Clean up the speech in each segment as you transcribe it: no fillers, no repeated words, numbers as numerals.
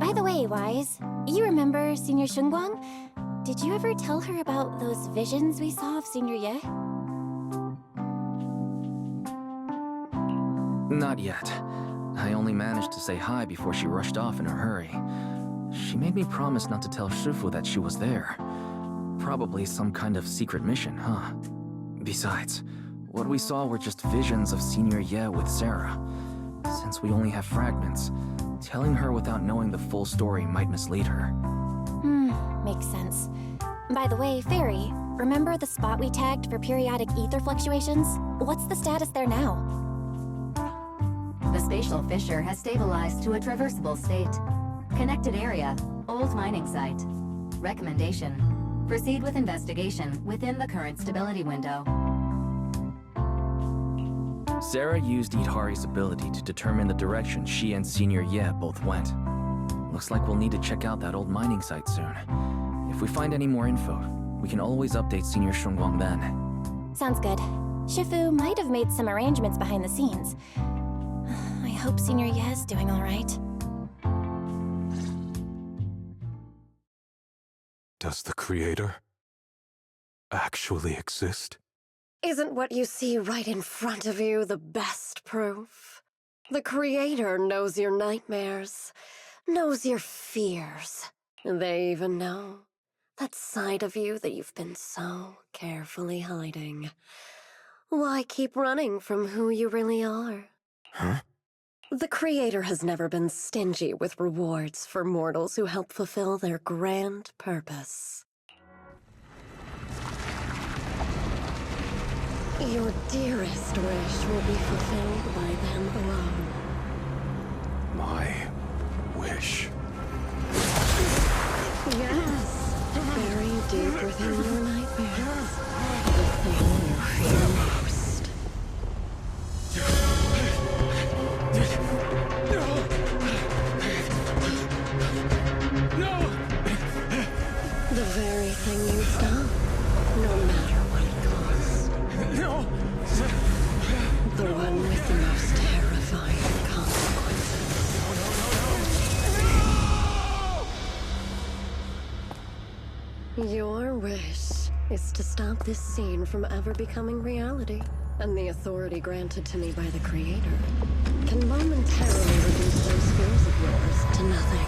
By the way, Wise, you remember Senior Shunguang? Did you ever tell her about those visions we saw of Senior Ye? Not yet. I only managed to say hi before she rushed off in a hurry. She made me promise not to tell Shifu that she was there. Probably some kind of secret mission, huh? Besides, what we saw were just visions of Senior Ye with Sarah. Since we only have fragments, telling her without knowing the full story might mislead her. Makes sense. By the way, Fairy, remember the spot we tagged for periodic ether fluctuations? What's the status there now? The spatial fissure has stabilized to a traversable state. Connected area, old mining site. Recommendation: proceed with investigation within the current stability window. Sarah used Idhari's ability to determine the direction she and Senior Ye both went. Looks like we'll need to check out that old mining site soon. If we find any more info, we can always update Senior Shunguang then. Sounds good. Shifu might have made some arrangements behind the scenes. I hope Senior Ye's doing all right. Does the Creator actually exist? Isn't what you see right in front of you the best proof? The Creator knows your nightmares, knows your fears. They even know that side of you that you've been so carefully hiding. Why keep running from who you really are? Huh? The Creator has never been stingy with rewards for mortals who help fulfill their grand purpose. Your dearest wish will be fulfilled by them alone. My wish. Yes, buried deep within your nightmares. The thing you fear most. The very thing you stop, no matter what it costs. No! The one with the most terrifying consequences. Your wish is to stop this scene from ever becoming reality, and the authority granted to me by the Creator can momentarily reduce those fears of yours to nothing.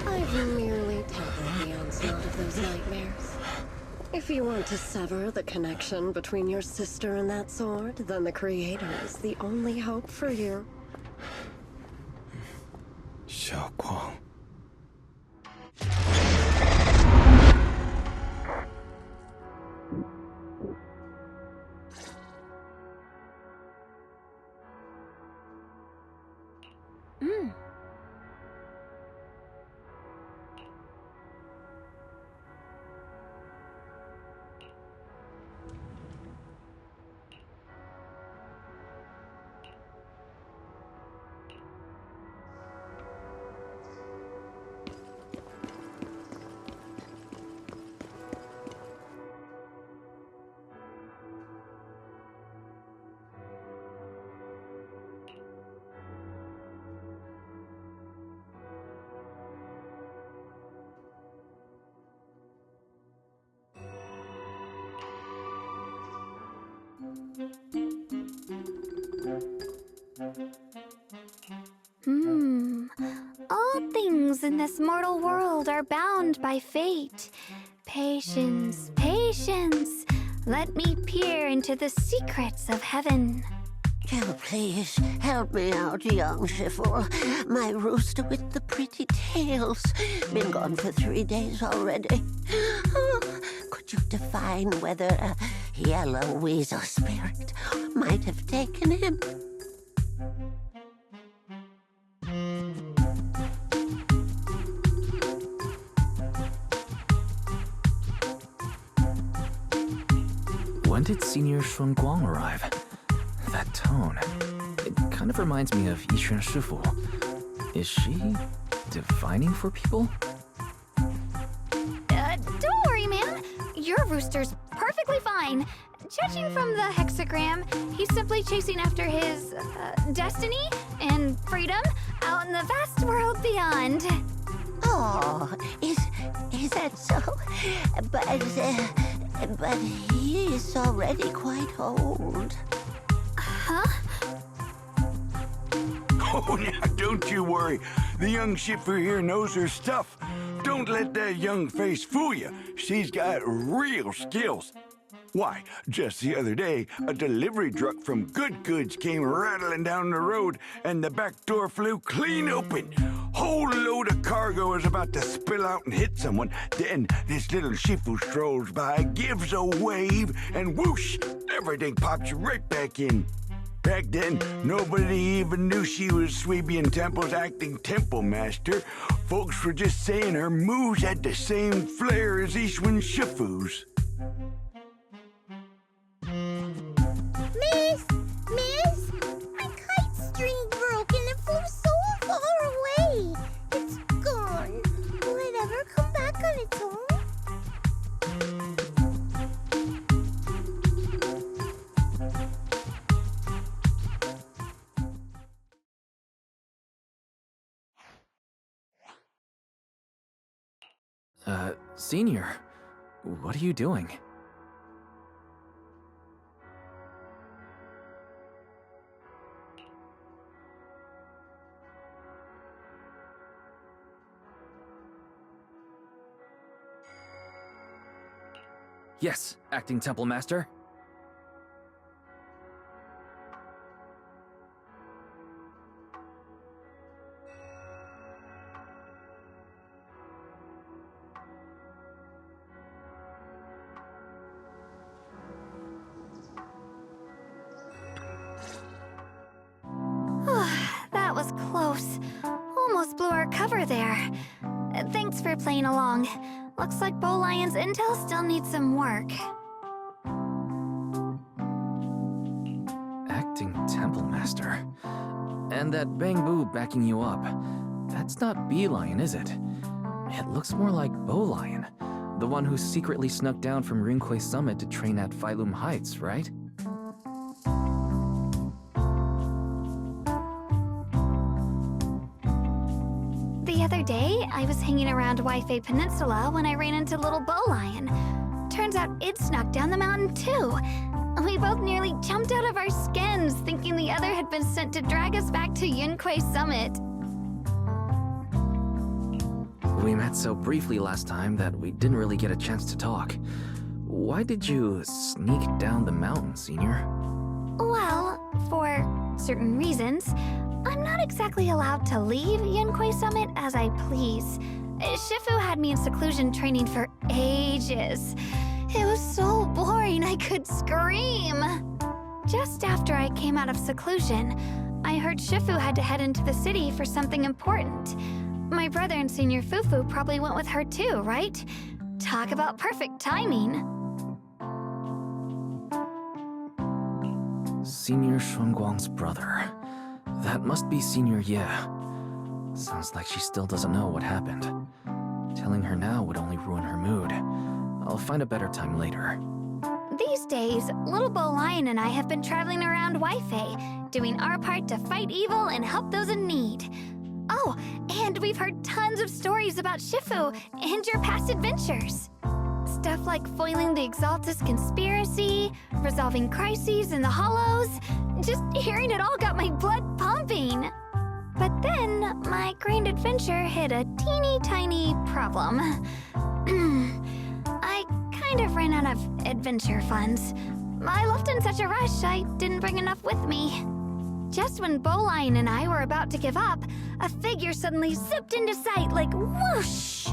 I've merely tempered the onslaught of those nightmares. If you want to sever the connection between your sister and that sword, then the Creator is the only hope for you. Xiaoguang. All things in this mortal world are bound by fate. Patience, patience. Let me peer into the secrets of heaven. Oh, please, help me out, young Shifu. My rooster with the pretty tails. Been gone for 3 days already. Oh, could you define whether a yellow weasel spirit might have taken him? When did Senior Shunguang arrive? That tone. It kind of reminds me of Yiquan Shifu. Is she divining for people? Don't worry, man. Your rooster's perfectly fine. judging from the hexagram, he's simply chasing after his destiny and freedom out in the vast world beyond. Oh, is that so? But he is already quite old. Huh? Oh, now don't you worry. The young Shifu here knows her stuff. Don't let that young face fool you. She's got real skills. Why, just the other day, a delivery truck from Good Goods came rattling down the road, and the back door flew clean open. Whole load of cargo is about to spill out and hit someone. Then this little Shifu strolls by, gives a wave, and whoosh, everything pops right back in. Back then, nobody even knew she was Sweebian Temple's acting temple master. Folks were just saying her moves had the same flair as Ishwan Shifu's. Miss, my kite string broke and it flew so far away. It's gone. Will it ever come back on its own? Senior, what are you doing? Yes, acting temple master. That was close. Almost blew our cover there. Thanks for playing along. Looks like Bow Lion's intel still needs some work. Acting temple master. And that Bang-Boo backing you up. That's not Bee Lion, is it? It looks more like Bow Lion. The one who secretly snuck down from Rinquay Summit to train at Phylum Heights, right? The other day, I was hanging around Waifei Peninsula when I ran into little Bow Lion. Turns out it snuck down the mountain too. We both nearly jumped out of our skins, thinking the other had been sent to drag us back to Yunquay Summit. We met so briefly last time that we didn't really get a chance to talk. Why did you sneak down the mountain, Senior? Well, for certain reasons, I'm not exactly allowed to leave Yunquay Summit as I please. Shifu had me in seclusion training for ages. It was so boring I could scream. Just after I came out of seclusion, I heard Shifu had to head into the city for something important. My brother and Senior Fufu probably went with her too, right? Talk about perfect timing. Senior Shunguang's brother. That must be Senior Ye. Sounds like she still doesn't know what happened. Telling her now would only ruin her mood. I'll find a better time later. These days, little Bow Lion and I have been traveling around Waifei, doing our part to fight evil and help those in need. Oh, and we've heard tons of stories about Shifu and your past adventures. Stuff like foiling the Exaltus conspiracy, resolving crises in the Hollows. Just hearing it all got my blood pumping. But then, my grand adventure hit a teeny tiny problem. I kind of ran out of adventure funds. I left in such a rush, I didn't bring enough with me. Just when Bow Lion and I were about to give up, a figure suddenly zipped into sight like whoosh!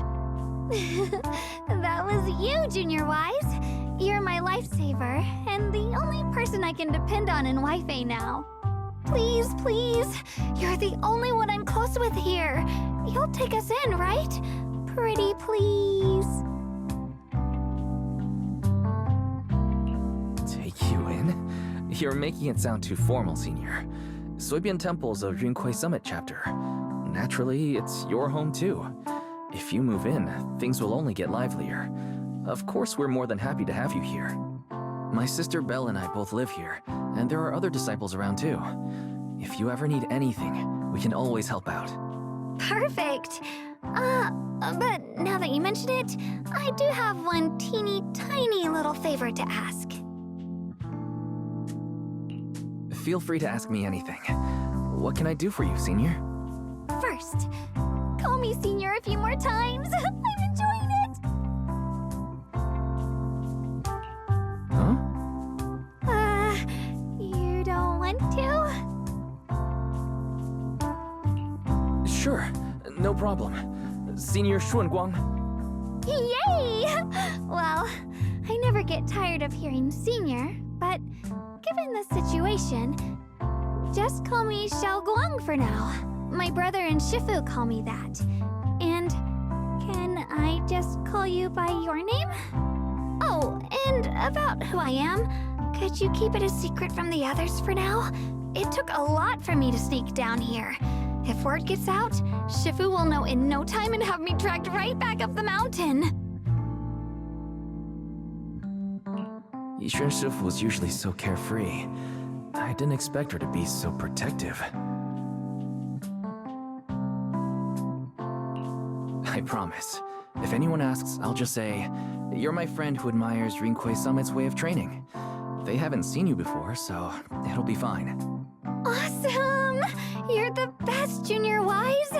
That was you, Junior Wise. You're my lifesaver, and the only person I can depend on in Waifei now. Please, please, you're the only one I'm close with here. You'll take us in, right? Pretty please. Take you in? You're making it sound too formal, Senior. Sweebian Temple's a Rinquay Summit chapter. Naturally, it's your home too. If you move in, things will only get livelier. Of course, we're more than happy to have you here. My sister Belle and I both live here, and there are other disciples around too. If you ever need anything, we can always help out. Perfect. But now that you mention it, I do have one teeny tiny little favor to ask. Feel free to ask me anything. What can I do for you, Senior? First, call me Senior a few more times. I'm enjoying it. Huh? You don't want to? Sure, no problem. Senior Xuanguang. Yay! Well, I never get tired of hearing Senior, but given the situation, just call me Xiaoguang for now. My brother and Shifu call me that. And can I just call you by your name? Oh, and about who I am, could you keep it a secret from the others for now? It took a lot for me to sneak down here. If word gets out, Shifu will know in no time and have me dragged right back up the mountain. Yixuan Shifu was usually so carefree. I didn't expect her to be so protective. I promise. If anyone asks, I'll just say, you're my friend who admires Rinkwei Summit's way of training. They haven't seen you before, so it'll be fine. Awesome! You're the best, Junior Wise.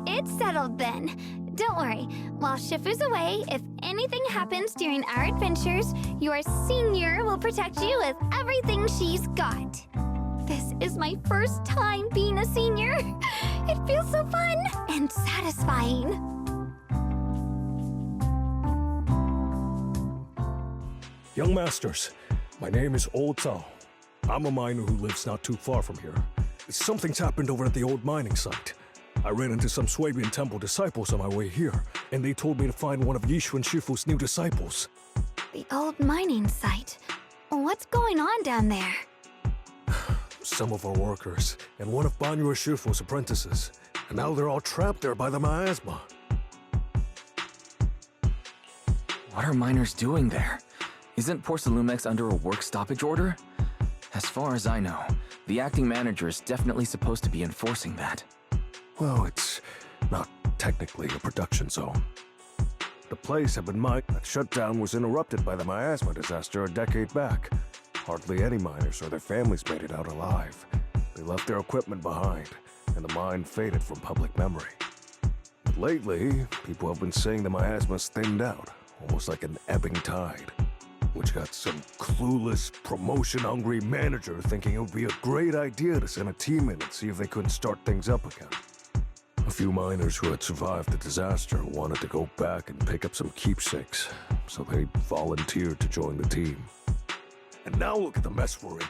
It's settled then. Don't worry. While Shifu's away, if anything happens during our adventures, your Senior will protect you with everything she's got. This is my first time being a Senior. It feels so fun and satisfying. Young Masters, my name is Old Cao. I'm a miner who lives not too far from here. Something's happened over at the old mining site. I ran into some Swabian Temple disciples on my way here, and they told me to find one of Yixuan Shifu's new disciples. The old mining site. What's going on down there? Some of our workers, and one of Banyue Shifu's apprentices. And now they're all trapped there by the miasma. What are miners doing there? Isn't Porcelumex under a work stoppage order? As far as I know, the acting manager is definitely supposed to be enforcing that. Well, it's not technically a production zone. The place had been mined. That shutdown was interrupted by the miasma disaster a decade back. Hardly any miners or their families made it out alive. They left their equipment behind, and the mine faded from public memory. But lately, people have been saying the miasma's thinned out, almost like an ebbing tide, which got some clueless, promotion-hungry manager thinking it would be a great idea to send a team in and see if they couldn't start things up again. A few miners who had survived the disaster wanted to go back and pick up some keepsakes, so they volunteered to join the team. And now look at the mess we're in.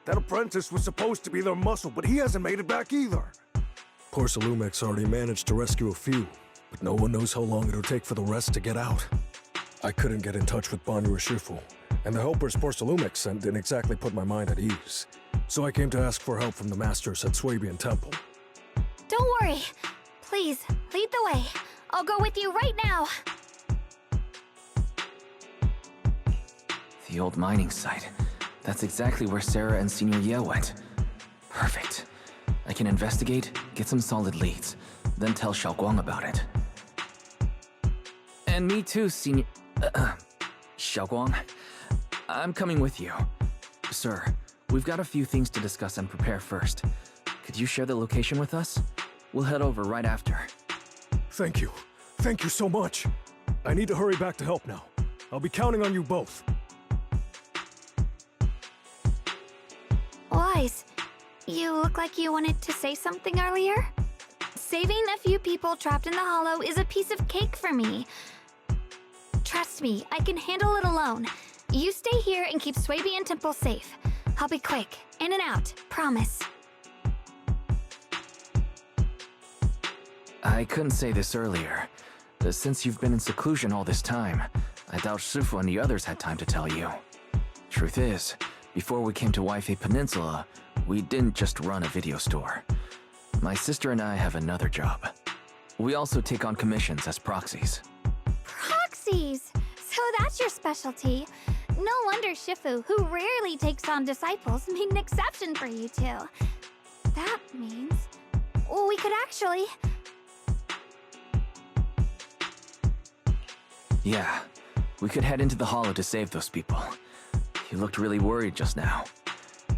That apprentice was supposed to be their muscle, but he hasn't made it back either. Porcelumex already managed to rescue a few, but no one knows how long it'll take for the rest to get out. I couldn't get in touch with Banyue Shifu, and the helpers Porcelumex sent didn't exactly put my mind at ease. So I came to ask for help from the masters at Swabian Temple. Don't worry. Please, lead the way. I'll go with you right now. The old mining site. That's exactly where Sarah and Senior Ye went. Perfect. I can investigate, get some solid leads, then tell Xiaoguang about it. And me too, Senior... Xiaoguang. I'm coming with you. Sir, we've got a few things to discuss and prepare first. Could you share the location with us? We'll head over right after. Thank you. Thank you so much. I need to hurry back to help now. I'll be counting on you both. Wise, you look like you wanted to say something earlier? Saving a few people trapped in the hollow is a piece of cake for me. Trust me, I can handle it alone. You stay here and keep Swabian Temple safe. I'll be quick, in and out, promise. I couldn't say this earlier. Since you've been in seclusion all this time, I doubt Shifu and the others had time to tell you. Truth is, before we came to Waifei Peninsula, we didn't just run a video store. My sister and I have another job. We also take on commissions as proxies. Proxies! So that's your specialty. No wonder Shifu, who rarely takes on disciples, made an exception for you two. That means we could actually... Yeah, we could head into the hollow to save those people. You looked really worried just now.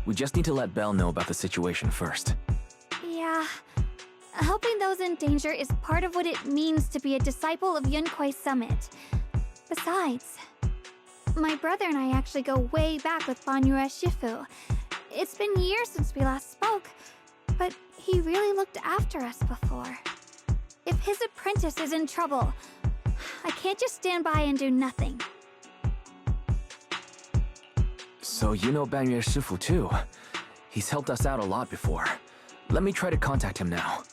We just need to let Belle know about the situation first. Yeah. Helping those in danger is part of what it means to be a disciple of Yunkuei Summit. Besides, my brother and I actually go way back with Banyue Shifu. It's been years since we last spoke, but he really looked after us before. If his apprentice is in trouble, I can't just stand by and do nothing. So you know Banyue Shifu too. He's helped us out a lot before. Let me try to contact him now.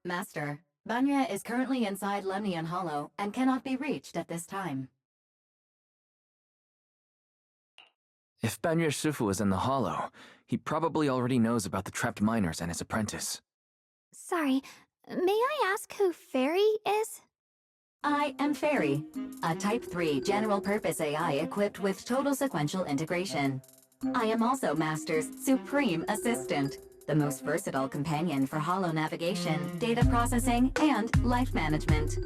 Master, Banyue is currently inside Lemnian Hollow and cannot be reached at this time. If Banyue Shifu is in the hollow, he probably already knows about the trapped miners and his apprentice. Sorry, may I ask who Fairy is? I am Fairy, a Type 3 general-purpose AI equipped with total sequential integration. I am also Master's supreme assistant, the most versatile companion for hollow navigation, data processing, and life management.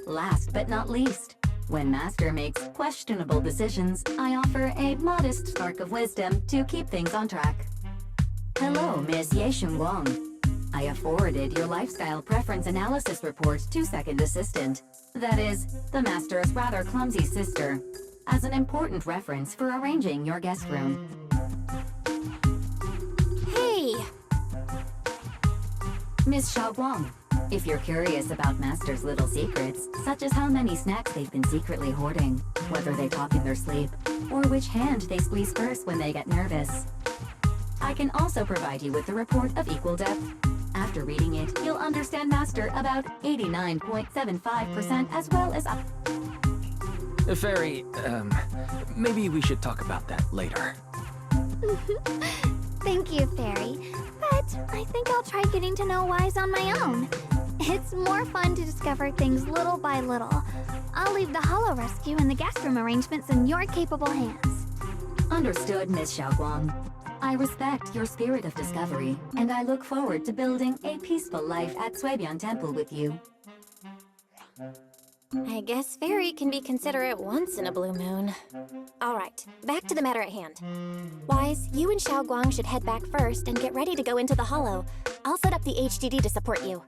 Last but not least, when Master makes questionable decisions, I offer a modest spark of wisdom to keep things on track. Hello, Miss Ye Shunguang. I have forwarded your lifestyle preference analysis report to Second Assistant, that is, the Master's rather clumsy sister, as an important reference for arranging your guest room. Hey! Miss Xiaoguang, if you're curious about Master's little secrets, such as how many snacks they've been secretly hoarding, whether they talk in their sleep, or which hand they squeeze first when they get nervous, I can also provide you with the report of equal depth. After reading it, you'll understand Master about 89.75% as well as... Fairy, maybe we should talk about that later. Thank you, Fairy. But I think I'll try getting to know Wise on my own. It's more fun to discover things little by little. I'll leave the hollow rescue and the guest room arrangements in your capable hands. Understood, Miss Xiaoguang. I respect your spirit of discovery, and I look forward to building a peaceful life at Suibian Temple with you. I guess Fairy can be considerate once in a blue moon. Alright, back to the matter at hand. Wise, you and Xiaoguang should head back first and get ready to go into the hollow. I'll set up the HDD to support you.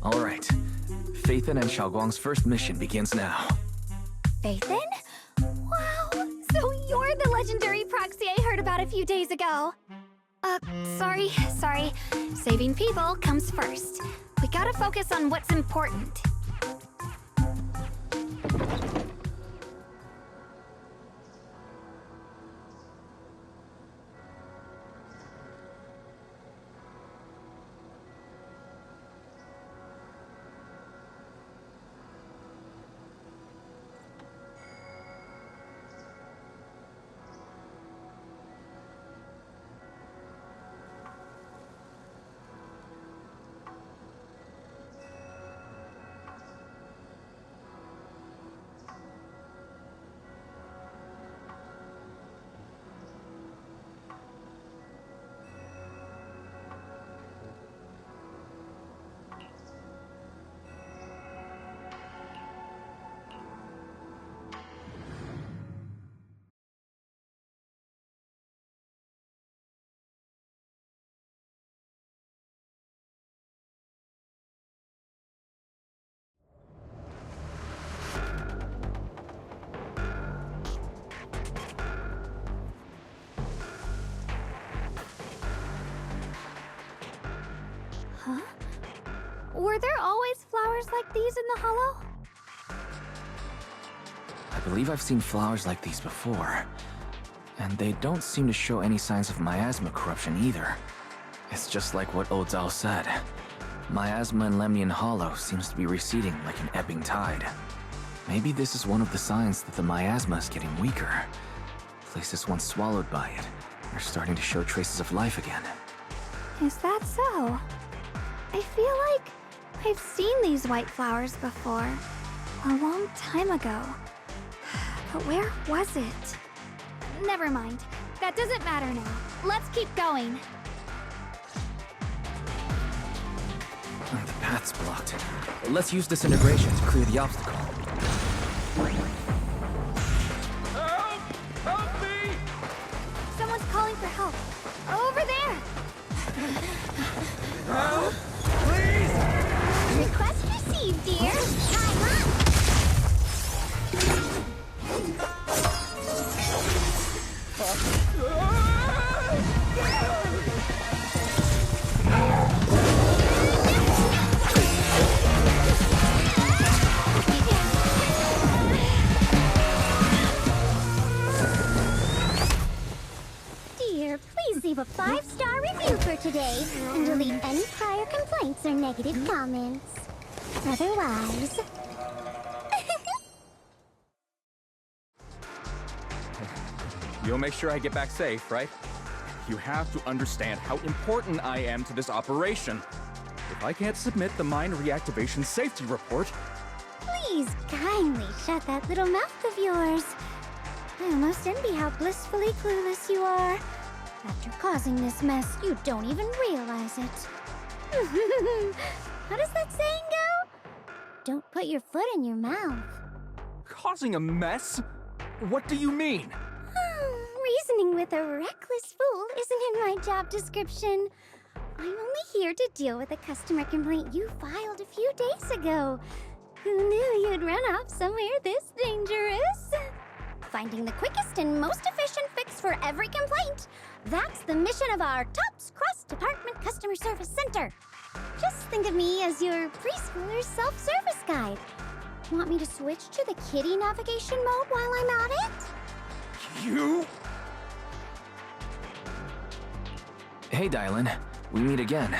Alright. Faithin and Xiaoguang's first mission begins now. Faithin? Wow, so you're the legendary proxy I heard about a few days ago. Sorry. Saving people comes first. We gotta focus on what's important. Huh? Were there always flowers like these in the hollow? I believe I've seen flowers like these before. And they don't seem to show any signs of miasma corruption either. It's just like what Old Zhao said. Miasma in Lemnian Hollow seems to be receding like an ebbing tide. Maybe this is one of the signs that the miasma is getting weaker. Places once swallowed by it are starting to show traces of life again. Is that so? I feel like I've seen these white flowers before. A long time ago. But where was it? Never mind. That doesn't matter now. Let's keep going. The path's blocked. Let's use disintegration to clear the obstacle. Help! Help me! Someone's calling for help. Over there! Help! Please! Request received, dear. Time up. Dear, please leave a 5-star review for today and delete any prior complaints or negative comments. Otherwise... You'll make sure I get back safe, right? You have to understand how important I am to this operation. If I can't submit the mine reactivation safety report... Please kindly shut that little mouth of yours. I almost envy how blissfully clueless you are. After causing this mess, you don't even realize it. How does that saying go? Don't put your foot in your mouth. Causing a mess? What do you mean? Reasoning with a reckless fool isn't in my job description. I'm only here to deal with a customer complaint you filed a few days ago. Who knew you'd run off somewhere this dangerous? Finding the quickest and most efficient fix for every complaint. That's the mission of our TOPS Cross-Department Customer Service Center. Just think of me as your preschooler's self-service guide. Want me to switch to the kiddie navigation mode while I'm at it? You? Hey, Dylan. We meet again.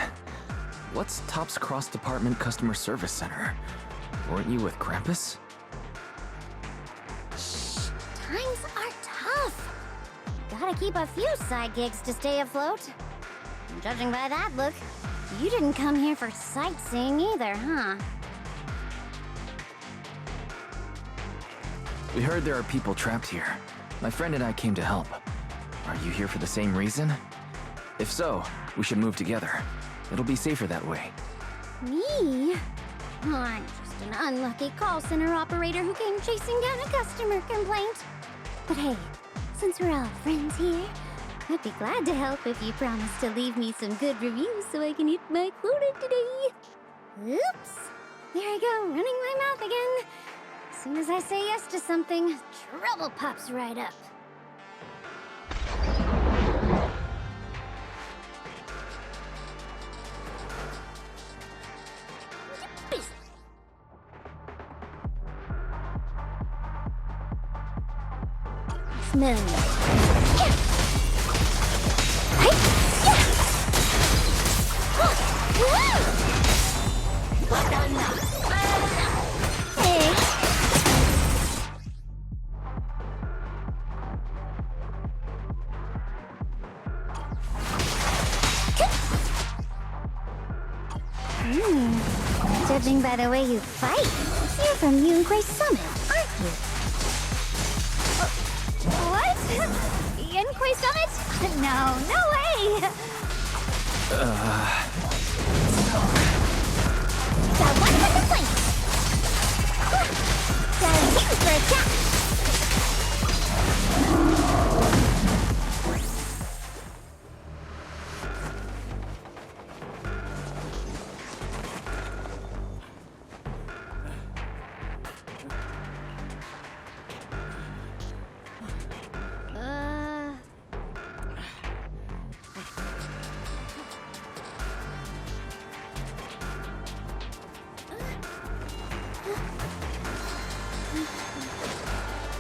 What's TOPS Cross-Department Customer Service Center? Weren't you with Krampus? Shh, times are tough. Gotta keep a few side gigs to stay afloat. And judging by that look, you didn't come here for sightseeing either, huh? We heard there are people trapped here. My friend and I came to help. Are you here for the same reason? If so, we should move together. It'll be safer that way. Me? I'm just an unlucky call center operator who came chasing down a customer complaint. But hey, since we're all friends here, I'd be glad to help if you promise to leave me some good reviews so I can hit my quota today. Oops. There I go, running my mouth again. As soon as I say yes to something, trouble pops right up. Smell. Judging by the way you fight, you're from Txue.Kondor Summit, aren't you? What? Zenless Summit? No way! Got one for complaint! Got you for a chat!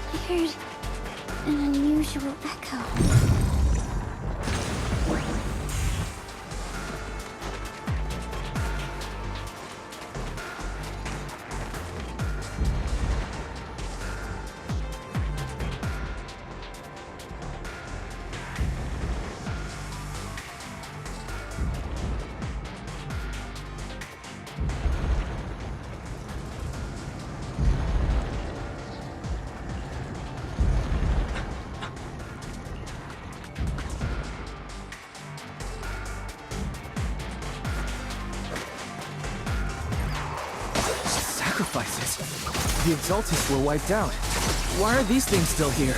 I heard an unusual echo. devices. The Exaltists were wiped out. Why are these things still here?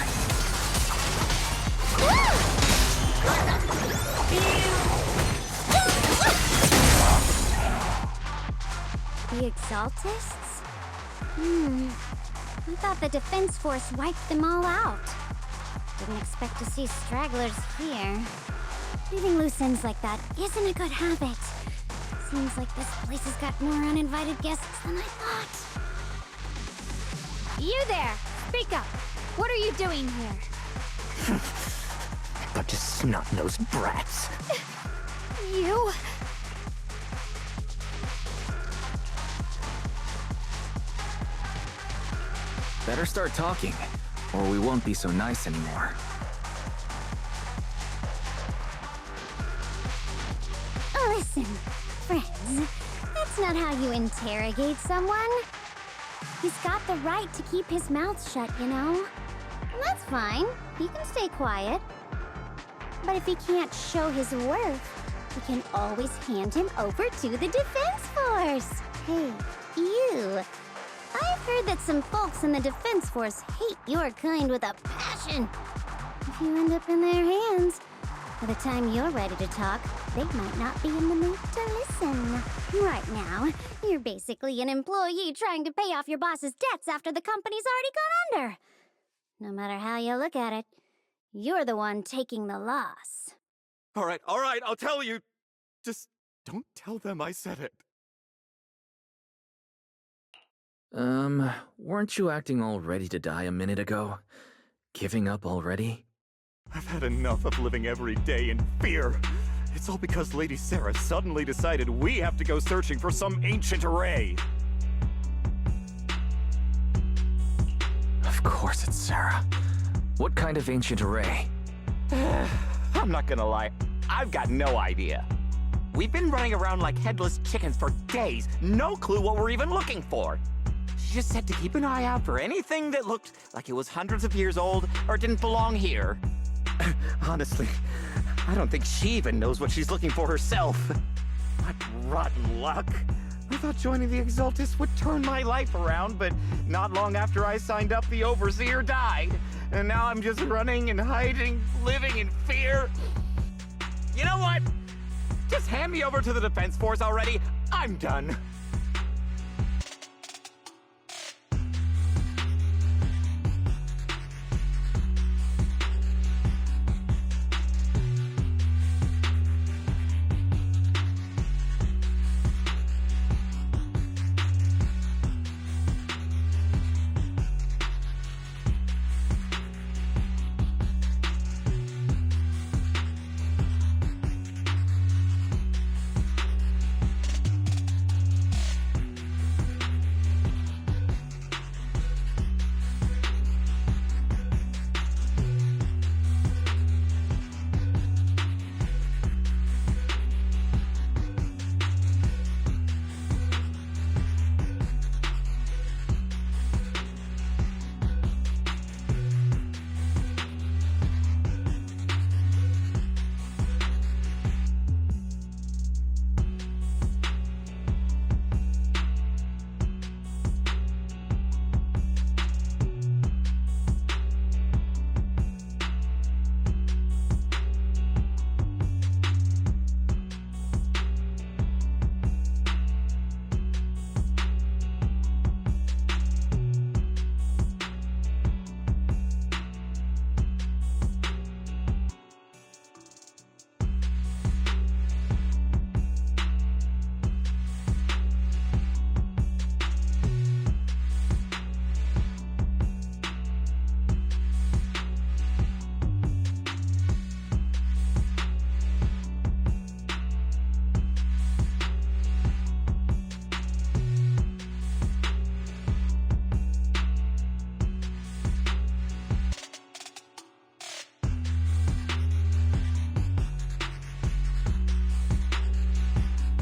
The Exaltists? I thought the Defense Force wiped them all out. Didn't expect to see stragglers here. Leaving loose ends like that isn't a good habit. Seems like this place has got more uninvited guests than I thought. You there! Speak up! What are you doing here? Bunch of snot-nosed brats. You? Better start talking, or we won't be so nice anymore. Listen, friends, that's not how you interrogate someone. He's got the right to keep his mouth shut, you know? And that's fine. He can stay quiet. But if he can't show his worth, we can always hand him over to the Defense Force. Hey, you. I've heard that some folks in the Defense Force hate your kind with a passion. If you end up in their hands, by the time you're ready to talk, they might not be in the mood to listen. Right now, you're basically an employee trying to pay off your boss's debts after the company's already gone under. No matter how you look at it, you're the one taking the loss. All right, I'll tell you. Just don't tell them I said it. Weren't you acting all ready to die a minute ago? Giving up already? I've had enough of living every day in fear. It's all because Lady Sarah suddenly decided we have to go searching for some ancient array. Of course it's Sarah. What kind of ancient array? I'm not gonna lie, I've got no idea. We've been running around like headless chickens for days, no clue what we're even looking for. She just said to keep an eye out for anything that looked like it was hundreds of years old or didn't belong here. Honestly, I don't think she even knows what she's looking for herself. What rotten luck. I thought joining the Exaltists would turn my life around, but not long after I signed up, the Overseer died. And now I'm just running and hiding, living in fear. You know what? Just hand me over to the Defense Force already. I'm done.